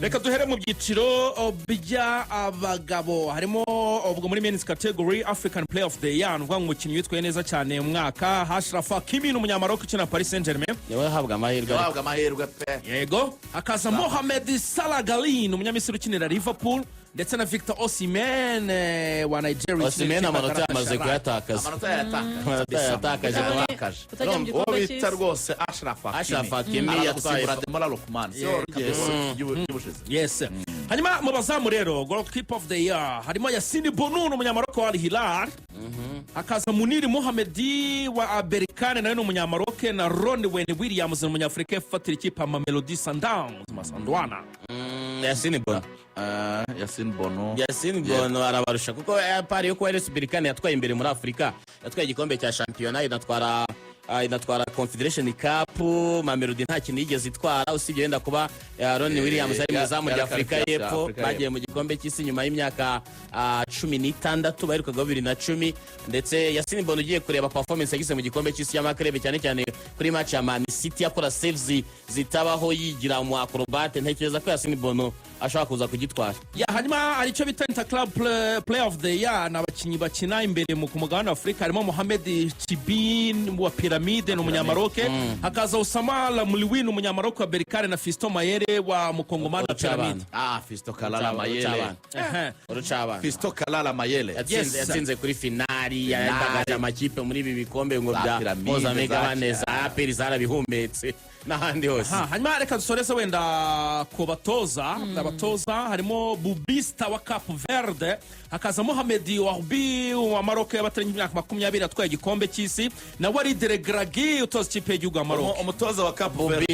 reka duhere mu byiciro by'abagabo harimo ubwo muri men's category African Player of the Year uvuga ngo umukinnyi witwaye neza cyane mu mwaka Ashraf Hakimi n'umunyamaroc ukina Paris Saint-Germain yewe ahabwa amahirwe pe yego hakaza Mohamed Salah Galin umunyamisiri ukinira Liverpool ndetse na Victor Osimhen wa Nigeria. Osimhen amanota yamaze kuyatakaza. Amanota yatakaje. kutajya mu uwo gikombe bita cy'isi. rwose Ashraf Hakimi yatwaye yatwaye Demola Lukman y'ubushize. Yes. Hanyuma mu bazamu rero goalkeeper of the year harimo Yassine Bonu n'umunyamaroke wa Al Hilal. Hakaza Muniri Mohamedi wa Berkane nawe n'umunyamaroke, na Ron Wayne Williams n'umunyafrika ufatira ikipe ya Mamelodi Sundowns Masandwana. Yassine Bono. Yassine Bono arabarusha kuko pari yo kuba RS Berkane yatwaye imbere muri Afurika, yatwaye igikombe cya shampiyona, inatwara Confederation Cup. Mamelodi nta kintu yigeze itwara usibye yenda kuba Ron Williams ari mu izamu rya Afurika y'Epfo, bagiye mu gikombe cy'isi nyuma y'imyaka 16 baherukaga 2010. ndetse Yassine Bono ugiye kureba performance yagize mu gikombe cy'isi y'amakrebe cyane cyane kuri match ya Man City akora saves zitabaho yigira mu acrobat, ntekereza ko Yassine Bono ashaka kuza kugitwara. Ya hanyuma hari icyo bita Inter Club Player of the Year, n'abakinnyi bakina imbere mu mugabane wa Afurika harimo Mohamed Chibin wa Pyramide n'umunyamaroke, hakaza Osama Lamliwi n'umunyamaroke wa Berkane, na Fiston Mayele wa Mukongomani wa Pyramide. Fiston Kalala Mayele. Fiston Kalala Mayele yatsinze kuri finali yabagaje amakipe muri ibi bikombe ngo bya Mozambique za APR zarabihumetse n'ahandi hose. Hanyuma reka dusoreze wenda ku batoza. Abatoza harimo Bubista wa Cape Verde, hakaza Mohamed Warbi wa Maroc y'abataranye imyaka 20 atwaye igikombe cy'isi, na Walid Regragui utoza ikipe y'igihugu ya Maroc. Umutoza wa Cape Verde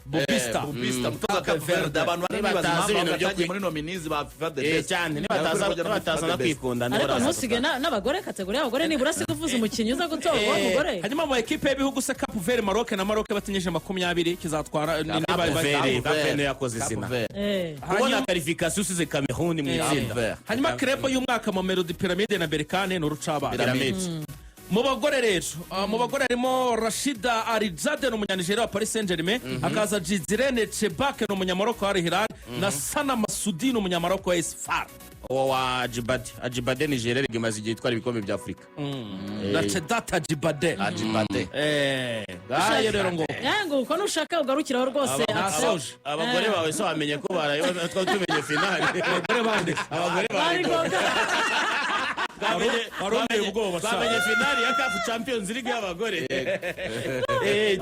Bubista umutoza wa Cape Verde. Abantu bari bazi ibintu byo muri nominees ba FIFA de best cyane nibataza no kwikunda ariko ntusige n'abagore kategori y'abagore nibura se kuvuza umukinnyi uza gutora uwo mugore. Hanyuma mu ekipe y'ibihugu se Cape Verde, Maroc na Maroc batinyeje 20 kizatwara Cape yakoze izina kubona qualification usize Cameroon mu itsinda. Hanyuma crepo y'umwaka mu Mamelodi Pyramide na Berkane n'urucabana. Mu bagore rero mu bagore harimo Rashida Arizade n'umunyanigeriya wa Paris Saint-Germain, hakaza Jizirene Chebake n'umunyamaroke wa Al Hilal, na Sana Masudi n'umunyamaroke wa AS FAR. wa Ajibade Nigeria rigimaze igihe itwara ibikombe bya Afurika. Na Chedata Ajibade. Gaye rero ngo yango uko nushaka ugarukiraho rwose. Abagore bawe so bamenye ko barayo tumenye finali. Abagore bandi bamenye finali ya CAF Champions League y'abagore.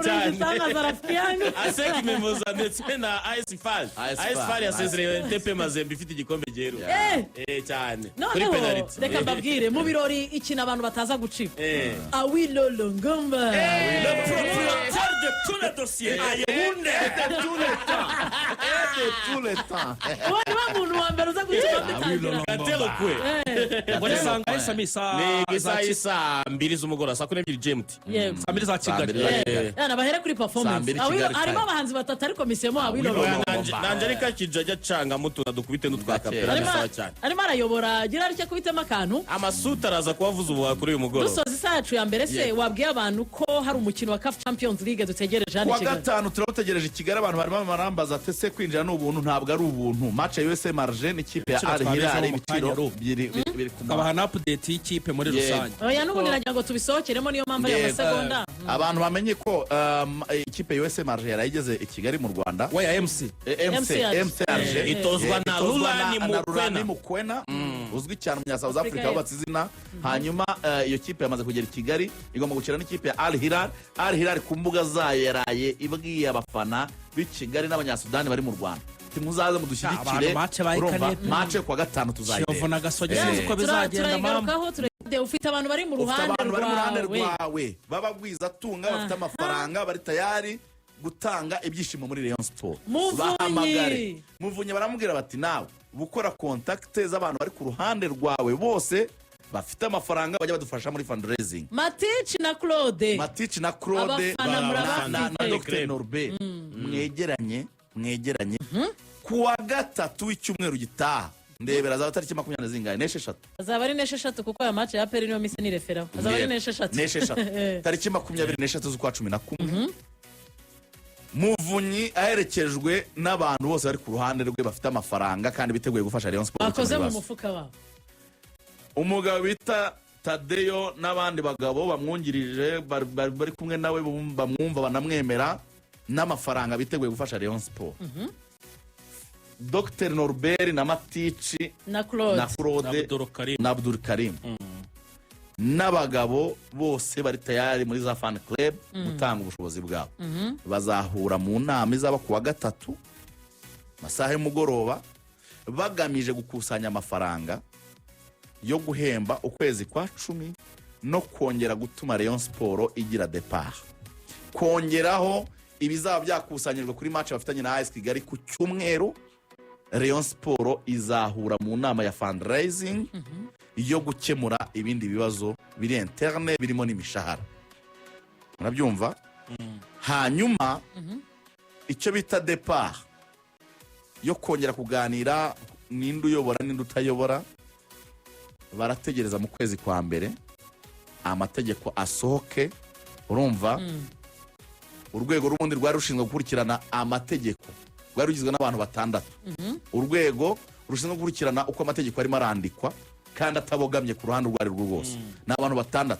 Cyane. Aseki memoza ndetse na AS FAR yasezerewe TP Mazembe ifite igikombe gero. Cyane. Kuri penalty. Reka mbabwire mu birori ikina abantu bataza gucika. Awilo Longomba. Le propriétaire de tous les dossiers. Ayewunde de tous les temps. Wani wa muntu wa mbere uza gucika bitangira. Gatelo kwe. Ngone sanga Samisa. Ni isa 2 z'umugoroba saa 2 GMT. Saa 2 za Kigali. Yana bahere kuri performance. Harimo abahanzi batatu ariko misemo Awilo Longomba. Nanjarika kijajya canga mutuna dukubite n'utwakapera sawa cyane. Arimo arayobora gira aricyo kubitema akantu. Amasuta araza kubavuza ubu kuri uyu mugoroba. Dusoza isaha yacu ya mbere se wabwiye abantu ko hari umukino wa CAF Champions League dutegereje hano i Kigali. Kuwa gatanu turabutegereje i Kigali, abantu barimo barambaza tese kwinjira n'ubuntu ntabwo ari ubuntu. Match ya USA Margin ikipe ya Al Hilal ibitiro biri kubaha na update y'ikipe muri rusange. Oya n'ubundi nagira ngo tubisohokeremo niyo mpamvu ya masegonda. Abantu bamenye ko ikipe ya USA Margin yarayigeze i Kigali mu Rwanda. We ya MC Margin itozwa na Rulani Mukwena uzwi cyane mu South Africa wubatse izina. Hanyuma iyo kipe yamaze kugera i Kigali, igomba gukina n'ikipe ya Al Hilal. Al Hilal ku mbuga zayo yaraye ibwiye abafana b'i Kigali n'abanyasudani bari mu Rwanda muzaze mudushyigikire. Urumva match kwa gatanu tuzayide Kiyovu na Gasogi sinzi uko bizagenda mama. Ufite abantu bari mu ruhande rwawe babagwiza tunga bafite amafaranga bari tayari gutanga ibyishimo muri Rayon Sport. Bahamagare Muvunyi baramubwira bati nawe bukora contact z'abantu bari ku ruhande rwawe bose bafite amafaranga bajya badufasha muri fundraising. Matici na Claude na Dr Norbe mwegeranye kuwa gatatu w'icyumweru gitaha ndebera za tariki 20 zingahe n'esheshatu azaba ari n'esheshatu kuko aya match ya Peri niyo mise ni refera azaba ari n'esheshatu tariki 23 z'ukwa 11 Muvunyi aherekejwe n'abantu bose bari ku ruhande rwe bafite amafaranga kandi biteguye gufasha Rayon Sport. Bakoze mu mufuka wabo umugabo bita Tadeyo n'abandi bagabo bamwungirije bari kumwe nawe bamwumva banamwemera n'amafaranga biteguye gufasha Rayon Sport. Dr Norbert na Matici na na Claude Claude Abdul Karim. na Abdul Karim n'abagabo bose bari tayari muri za fan club gutanga ubushobozi bwabo. Bazahura mu nama izaba kuwa gatatu masaha y'umugoroba bagamije gukusanya amafaranga yo guhemba ukwezi kwa 10 no kongera gutuma Rayon Sport igira départ, kongeraho ibizaba byakusanyijwe kuri match bafitanye na AS Kigali ku cyumweru. Rayon Sport izahura mu nama ya fundraising yo gukemura ibindi bibazo biri interne birimo n'imishahara. Murabyumva? Hanyuma icyo bita départ yo kongera kuganira n'indu uyobora n'indu utayobora, barategereza mu kwezi kwa mbere amategeko asohoke. Urumva? Urwego rubundi rwari rushinzwe gukurikirana amategeko rwari rugizwe n'abantu 6. Urwego rushinzwe gukurikirana uko amategeko arimo arandikwa kandi atabogamye ku ruhande rwari rwose n'abantu 6.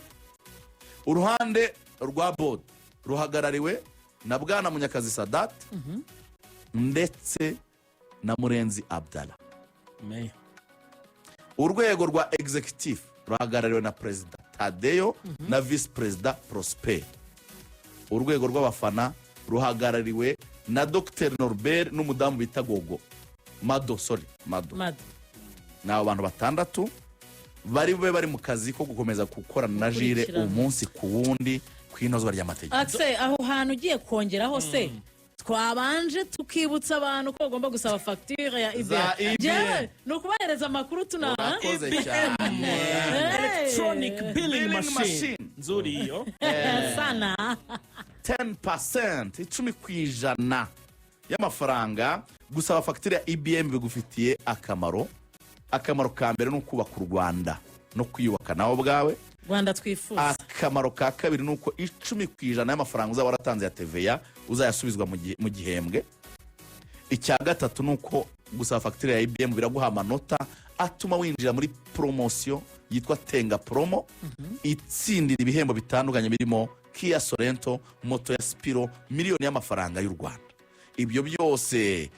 Uruhande rwa board ruhagarariwe na Bwana Munyakazi Sadat ndetse na Murenzi Abdallah. Meya. Urwego rwa executive ruhagarariwe na President Tadeyo na Vice President Prosper. Urwego rw'abafana ruhagarariwe na Dr Norbert n'umudamu bita Gogo Mado. N'abo bantu 6 bari mu kazi ko gukomeza gukorana na Jire umunsi ku wundi kwinozwa ry'amategeko. Akse aho hantu ugiye kongeraho se twabanje tukibutsa abantu ko bagomba gusaba facture ya IBM. No kubahereza amakuru tunaha. Electronic billing machine. Nzuri hiyo. Sana. 10% 10% y'amafaranga gusaba facture ya IBM bigufitiye akamaro. Akamaro ka mbere no kubaka u Rwanda no kwiyubaka nawo bwawe. Rwanda twifuza. Akamaro ka kabiri nuko 10% y'amafaranga uzaba waratanze ya TVA uzayasubizwa mu gihembwe. Icya gatatu nuko gusaba facture ya IBM biraguha amanota atuma winjira muri promotion yitwa Tenga Promo, itsindira ibihembo bitandukanye birimo Kia Sorento, moto ya Spiro, miliyoni y'amafaranga y'u Rwanda. Ibyo byose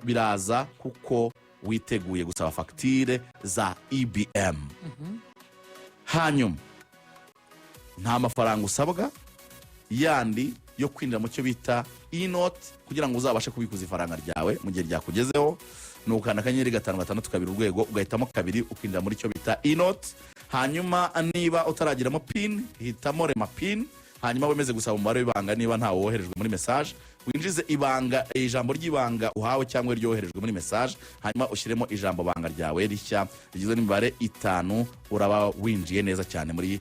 biraza kuko witeguye gusaba facture za IBM. Hanyuma nta mafaranga usabwa yandi yo kwinjira mu cyo bita e-note kugira ngo uzabashe kubikuza ifaranga ryawe mu gihe ryakugezeho. Nukanda akanyenyeri 552 urwego ugahitamo 2 ukinjira muri cyo bita e-note. Hanyuma niba utaragiramo pin hitamo rema pin. Hanyuma wemeze gusaba umubare w'ibanga niba nta woherejwe muri message. Winjize ibanga ijambo ry'ibanga uhawe cyangwa ryoherejwe muri message. Hanyuma ushyiremo ijambo banga ryawe rishya rigizwe n'imibare 5. Uraba winjiye neza cyane muri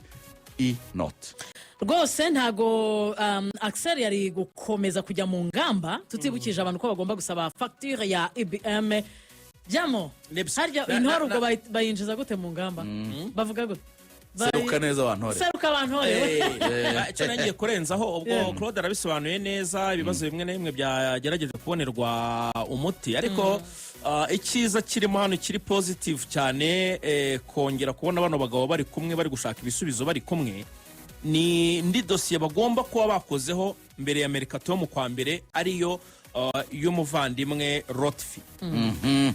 e-note. Rwose ntago Axel yari gukomeza kujya mu ngamba tutibukije abantu ko bagomba gusaba facture ya IBM. Jamo harya intore ubwo bayinjiza gute mu ngamba? Bavuga gute? Seruka neza abantore. Seruka abantore. Icyo nagiye kurenzaho ubwo Claude arabisobanuye neza ibibazo bimwe na bimwe byagerageje kubonerwa umuti, ariko icyiza kirimo hano kiri positive cyane, kongera kubona bano bagabo bari kumwe bari gushaka ibisubizo bari kumwe. Ni ndi dosiye bagomba kuba bakozeho mbere ya Mercato mu kwa mbere ariyo y'umuvandimwe Lotfi.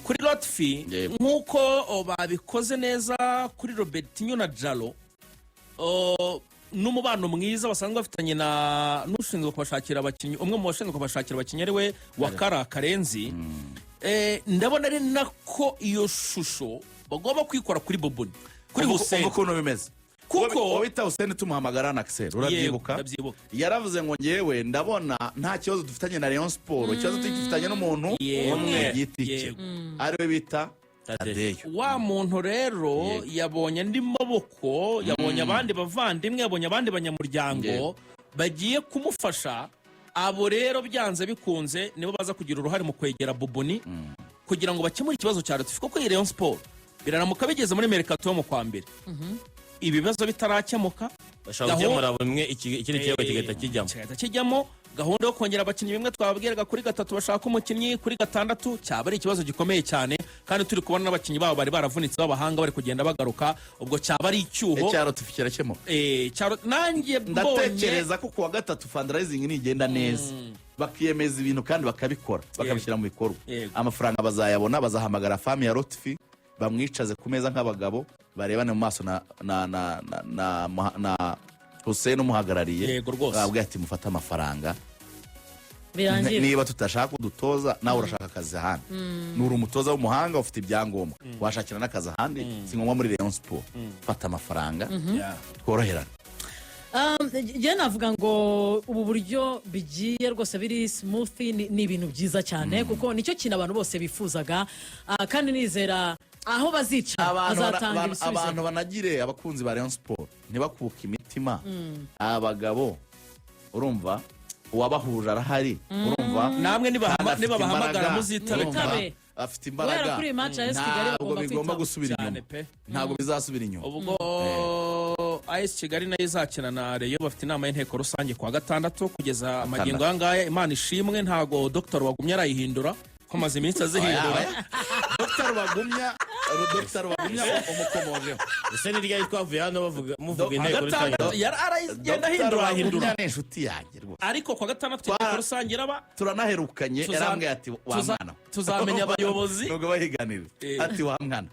Kuri Lotfi nkuko babikoze neza kuri Robertinho na Jalo, n'umubano mwiza basanzwe bafitanye na n'ushinzwe kubashakira abakinnyi, umwe mu bashinzwe kubashakira abakinnyi ari we Wakara Karenzi. Ndabona ari nako iyo shusho bagomba kwikora kuri Boboni, kuri Hussein. Uko bimeze kuko wita Hussein tumuhamagara na Axel urabyibuka yaravuze ngo ngewe ndabona nta kibazo dufitanye na Rayon Sport, ikibazo dufitanye n'umuntu umwe yitike ari we bita Tadeyo. Wa muntu rero yabonye andi maboko, yabonye abandi bavandimwe, yabonye abandi banyamuryango bagiye kumufasha. Abo rero byanze bikunze nibo baza kugira uruhare mu kwegera Boboni kugira ngo bakemure ikibazo cya Lotfi, kuko Rayon Sport biraramuka bigeze muri Mercato mu kwa mbere ibibazo bitarakemuka bashaka gukemura bumwe ikindi kirego kigahita kijyamo gahunda yo kongera abakinnyi bimwe twababwiraga kuri 3 bashaka umukinnyi kuri 6 cyaba ari ikibazo gikomeye cyane kandi turi kubona n'abakinnyi babo bari baravunitse b'abahanga bari kugenda bagaruka ubwo cyaba ari icyuho icyaro tufikira cyemo cyaro nanjye mbonye ndatekereza ko kuwa 3 fundraising nigenda neza bakiyemeza ibintu kandi bakabikora bakabishyira mu bikorwa amafaranga bazayabona bazahamagara fami ya Lotfi bamwicaze ku meza nk'abagabo barebane mu maso na Hussein umuhagarariye babwiye ati mufate amafaranga niba tutashaka kudutoza nawe urashaka akazi ahandi nuri umutoza w'umuhanga ufite ibyangombwa washakira n'akazi ahandi si ngombwa muri Rayon Sport fata amafaranga tworoherana. njye navuga ngo ubu buryo bigiye rwose biri smooth ni ibintu byiza cyane kuko nicyo kintu abantu bose bifuzaga kandi nizera aho bazica bazatanga ibisubizo. Abantu banagire abakunzi ba Rayon Sport ntibakuka imitima abagabo urumva uwabahuje arahari urumva namwe nibabahamagara muzitabe afite imbaraga ntabwo bigomba gusubira inyuma ntabwo bizasubira inyuma. ubwo AS Kigali nayo izakina na Rayon bafite inama y'inteko rusange kuwa 6 kugeza amagingo angaya Imana ishimwe ntago Dr Wagumya arayihindura ko maze iminsi azihindura Dr Wagumya umukomojeho ese ni rya twavuye hano muvuga inteko rusange yaragenda ahindura n'inshuti yanjye rwose ariko kuwa 6 inteko rusange iraba turanaherukanye yarambwiye ati wa mwana tuzamenya abayobozi nubwo bahiganira ati wa mwana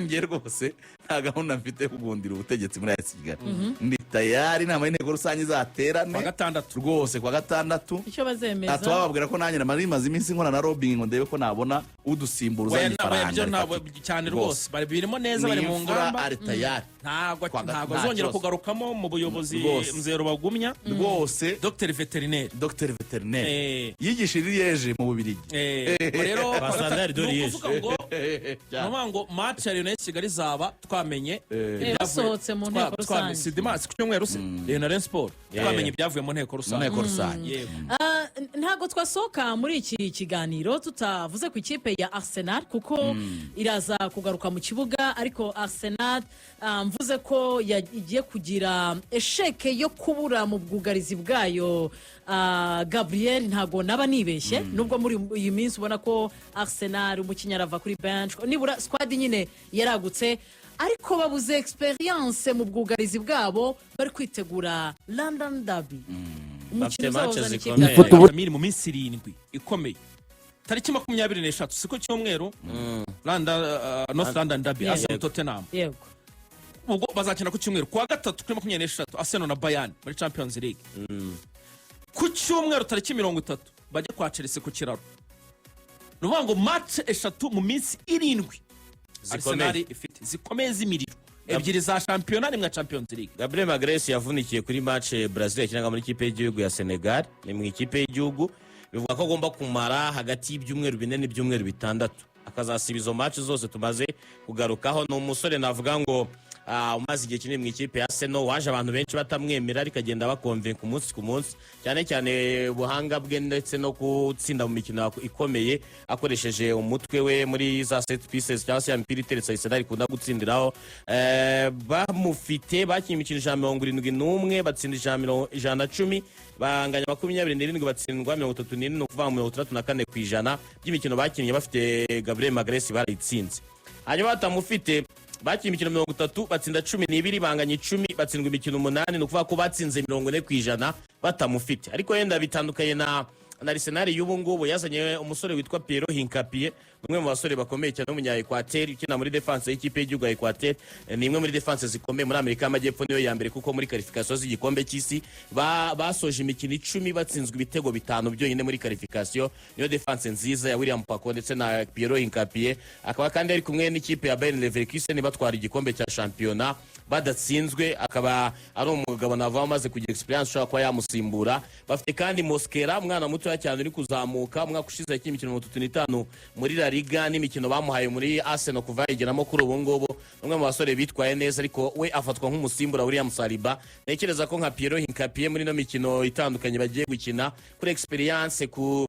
ngiye rwose nta gahunda mfite kugundira ubutegetsi muri AS Kigali ndi tayari inama y'inteko rusange izaterane kuwa 6 rwose kuwa 6 icyo bazemeza atubabwira ko nanjye maze iminsi nkora na lobbying ngo ndebe ko nabona udusimbuza ifaranga ntabwo cyane rwose bari birimo neza bari mu ngamba ari tayari ntabwo azongera kugarukamo mu buyobozi Mzero Bagumya rwose Dr Veterinaire yigishije Liège mu Bubiligi rero Basandari do Liège nuvuga ngo match ya Rayon Kigali zaba twamenye yasohotse mu nteko rusange Sidimas ku cyumweru se Rayon Sport twamenye ibyavuye mu nteko rusange. ntago twasohoka muri iki kiganiro tutavuze ku ikipe ya Arsenal kuko iraza kugaruka mu kibuga ariko Arsenal mvuze ko igiye kugira esheke yo kubura mu bwugarizi bwayo Gabriel ntago naba nibeshye nubwo muri iyi minsi ubona ko Arsenal umukinnyi arava kuri bench nibura squad nyine yaragutse ariko babuze experience mu bwugarizi bwabo bari kwitegura London Derby bafite matches zikomeye mu minsi 7 ikomeye tariki 23 siko cyumweru North London Derby Arsenal Tottenham yego ubwo bazakina ku cyumweru kuwa 3 kuri 23 Arsenal na Bayern muri Champions League ku cyumweru tariki 30 bajya kwa Chelsea ku kiraro nuvuga ngo match 3 mu minsi 7 Arsenal ifite zikomeye z'imiriro ebyiri za shampiyona n'imwe Champions League. Gabriel Magalhaes yavunikiye kuri match Brazil yakinaga muri ikipe y'igihugu ya Senegal ni mu ikipe y'igihugu bivuga ko agomba kumara hagati y'ibyumweru 4 n'ibyumweru 6 akazasiba izo match zose tumaze kugarukaho. Ni umusore navuga ngo umaze igihe kinini mu ikipe ya Arsenal waje abantu benshi batamwemera ariko agenda bakonvenka umunsi ku munsi cyane cyane ubuhanga bwe ndetse no gutsinda mu mikino ikomeye akoresheje umutwe we muri za set pieces cyangwa se ya mipira iteretse Arsenal ikunda gutsindiraho. Bamufite bakinnye imikino 71 batsinda 110 banganya 27 batsindwa 37 no kuva mu 34% by'imikino bakinnye bafite Gabriel Magalhaes barayitsinze. Hanyuma batamufite bakinnye imikino 30 batsinda 12 banganya 10 batsindwa imikino 8 no kuva ko batsinze 40% batamufite. Ariko yenda bitandukanye na Arsenal y'ubu ngubu yazanye umusore witwa Pierre Hincapie umwe mu basore bakomeye cyane w'umunya Equateur ukina muri defense y'ikipe y'igihugu ya Equateur ni imwe muri defense zikomeye muri Amerika y'Amajyepfo niyo ya mbere kuko muri qualification z'igikombe cy'isi basoje imikino 10 batsinzwe ibitego 5 byonyine muri qualification niyo defense nziza ya William Paco ndetse na Pierre Hincapie akaba kandi ari kumwe n'ikipe ya Bayern Leverkusen batwara igikombe cya championnat badatsinzwe akaba ari umugabo nava amaze kugira experience ushaka kwa yamusimbura. Bafite kandi Mosquera mwana muto cyane uri kuzamuka umwaka ushize y'imikino 35 muri La Liga n'imikino bamuhaye muri Arsenal kuva yigeramo kuri ubu ngubu umwe mu basore bitwaye neza ariko we afatwa nk'umusimbura William Saliba. Ntekereza ko nka Pierre Hincapié muri no mikino itandukanye bagiye gukina kuri experience ku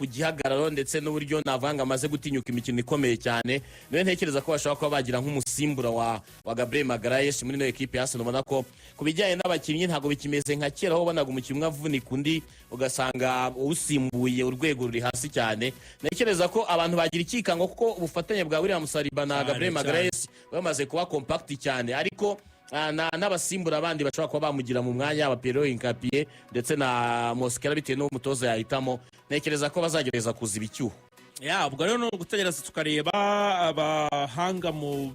gihagararo ndetse n'uburyo navanga amaze gutinyuka imikino ikomeye cyane, niwe ntekereza ko bashobora kuba bagira nk'umusimbura wa Gabriel Magalhaes muri no equipe ya Arsenal. Ubona ko ku bijyanye n'abakinnyi ntabwo bikimeze nka kera aho ubonaga umukinnyi avunika undi ugasanga usimbuye urwego ruri hasi cyane. Ntekereza ko abantu bagira ikikango kuko ubufatanye bwa William Saliba na Gabriel Magalhaes bamaze kuba compact cyane, ariko n'abasimbura abandi bashobora kuba bamugira mu mwanya aba Pierre Hincapié ndetse na Mosquera bitewe n'umutoza yahitamo. Ntekereza ko bazagereza kuziba icyuho. Ubwo rero no gutegereza tukareba abahanga mu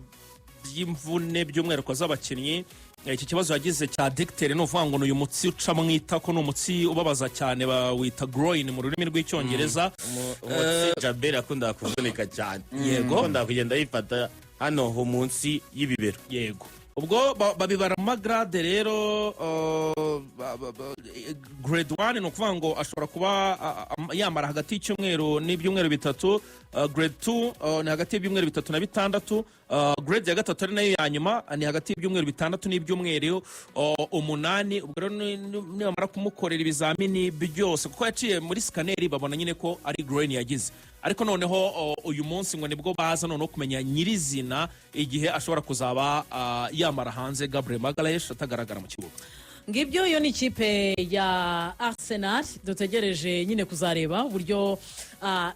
by'imvune by'umwihariko z'abakinnyi. Iki kibazo yagize cya dictere ni uvuga ngo uyu mutsi uca mu itako ni umutsi ubabaza cyane bawita groin mu rurimi rw'icyongereza. Umutsi Jabel akunda kuvunika cyane, yego akunda kugenda yifata hano ho munsi y'ibibero. Yego ubwo babibara mu magrade rero grade 1 ni ukuvuga ngo ashobora kuba yamara hagati y'icyumweru n'ibyumweru bitatu, grade 2 ni hagati y'ibyumweru bitatu na bitandatu, grade ya gatatu ari nayo ya nyuma ni hagati y'ibyumweru bitandatu n'ibyumweru 8. ubwo rero nibamara kumukorera ibizamini byose kuko yaciye muri scanner babona nyine ko ari groin yagize, ariko noneho uyu munsi ngo nibwo baza noneho kumenya nyirizina igihe ashobora kuzaba yamara hanze Gabriel Magalhaes atagaragara mu kibuga. Ngibyo yo ni ikipe ya Arsenal dutegereje nyine kuzareba uburyo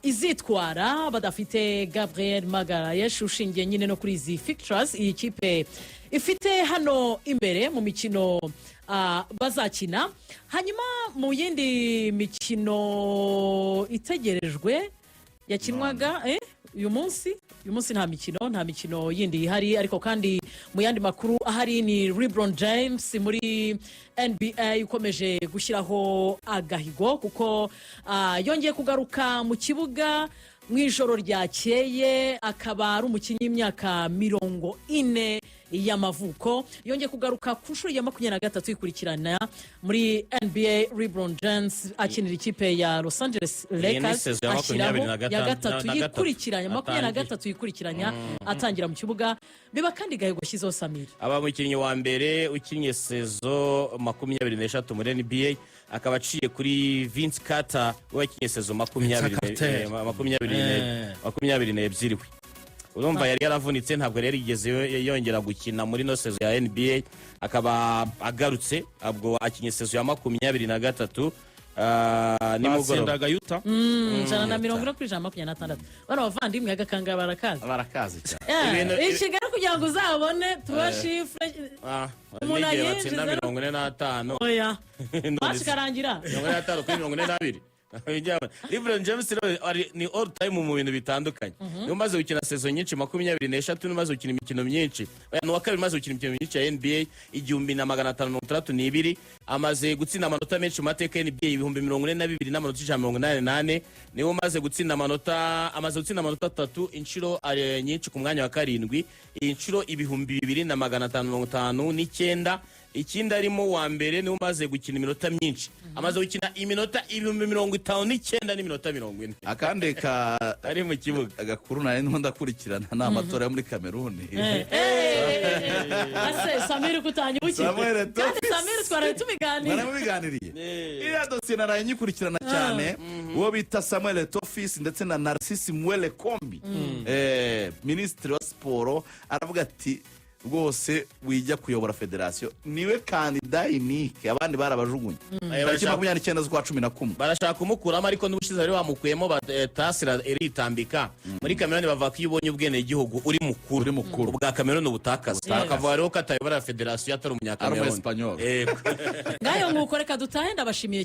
izitwara badafite Gabriel Magalhaes ushingiye nyine no kuri izi fixtures iyi kipe ifite hano imbere mu mikino bazakina. Hanyuma mu yindi mikino itegerejwe yakinwaga uyu munsi nta mikino yindi ihari, ariko kandi mu yandi makuru ahari ni LeBron James muri NBA ukomeje gushyiraho agahigo kuko yongeye kugaruka mu kibuga mu ijoro ryakeye, akaba ari umukinnyi w'imyaka 40 y'amavuko, yongeye kugaruka ku nshuro ya 23 ikurikirana muri NBA. LeBron James akinira ikipe ya Los Angeles Lakers ashyiraho ya gatatu yikurikiranya 23 yikurikiranya atangira mu kibuga, biba kandi gahigo shyizo Samir aba mukinnyi wa mbere ukinnye sezo 23 muri NBA, akaba aciye kuri Vince Carter wakinnye sezo 22 urumva yari yaravunitse ntabwo yari yigeze yongera gukina muri no sezo ya NBA, akaba agarutse abwo akinye sezo ya 23 nimugoroba Utah 140-126 bano bavandimwe agakanga barakazi cyane Kigali kugira ngo uzabone tuba chiffre umuntu yinjiza 45 oya bashikarangira 45 kuri 42. LeBron James ni all time mu bintu bitandukanye. Niyo maze gukina sezo nyinshi 23 n'umaze gukina imikino myinshi. No wakabiri maze gukina imikino myinshi ya NBA 1532, amaze gutsinda amanota menshi mu mateka ya NBA 42 n'amanota 188. Niyo maze gutsinda amanota 3 inshuro nyinshi ku mwanya wa 7, inshuro 2559. Ikindi arimo wa mbere niwe umaze gukina iminota myinshi, amaze gukina iminota 59 n'iminota 40. akandi ari mu kibuga agakuru nari ndakurikirana n'amatora yo muri Cameroon. ase Samir kutanyibukiye kandi Samir twaraye tubiganiriye iriya dosiye naraye nyikurikirana cyane. uwo bita Samuel Eto'o ndetse na Narcisse Mwele Kombi, minisitiri wa siporo, aravuga ati rwose wijya kuyobora federasiyo niwe kandida unique, abandi barabajugunye. Tariki 29 z'ukwa 11 barashaka kumukuramo, ariko n'ubushize bari bamukuyemo Tasira eritambika muri Cameroon bavuga ko iyo ubonye ubwene igihugu uri mukuru ubwa Cameroon ubutakaza, akavuga rero ko atayobora federasiyo atari umunyakameruni. ngayo nguko reka dutahe ndabashimiye.